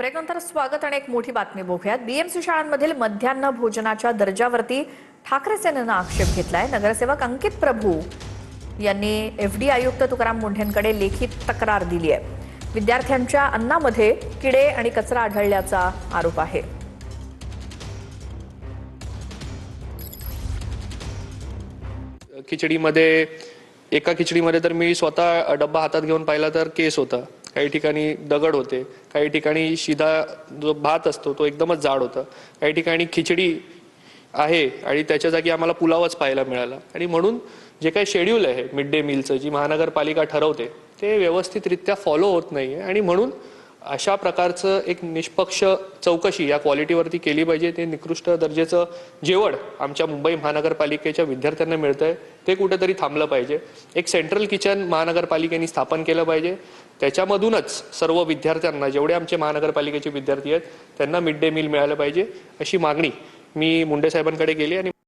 ब्रेकनंतर स्वागत आणि एक मोठी बातमी बघूयात। बीएमसी शाळांमधील मध्यान्ह भोजनाच्या दर्जावरती ठाकरे सेनेनं आक्षेप घेतलाय। नगरसेवक अंकित प्रभू यांनी एफडी आयुक्त तुकाराम मुंढेंकडे लेखी तक्रार दिली आहे। विद्यार्थ्यांच्या अन्नामध्ये किडे आणि कचरा आढळल्याचा आरोप आहे। खिचडीमध्ये एका खिचडीमध्ये तर मी स्वतः डब्बा हातात घेऊन पाहिला तर केस होता, काही ठिकाणी दगड होते, काही ठिकाणी शिधा जो भात असतो तो एकदमच जाड होता, काही ठिकाणी खिचडी आहे आणि त्याच्या जागी आम्हाला पुलावच पाहायला मिळाला। आणि म्हणून जे काही शेड्यूल आहे मिड डे मीलचं जी महानगरपालिका ठरवते ते व्यवस्थितरित्या फॉलो होत नाहीये आणि म्हणून अशा प्रकारचं एक निष्पक्ष चौकशी या क्वालिटीवरती केली पाहिजे। ते निकृष्ट दर्जाचं जेवण आमच्या मुंबई महानगरपालिकेच्या विद्यार्थ्यांना मिळतंय ते कुठेतरी थांबलं पाहिजे। एक सेंट्रल किचन महानगरपालिकेने स्थापन केलं पाहिजे, त्याच्यामधूनच सर्व विद्यार्थ्यांना जेवढे आमचे महानगरपालिकेचे विद्यार्थी आहेत त्यांना मिड डे मील मिळालं पाहिजे अशी मागणी मी मुंडे साहेबांकडे केली आणि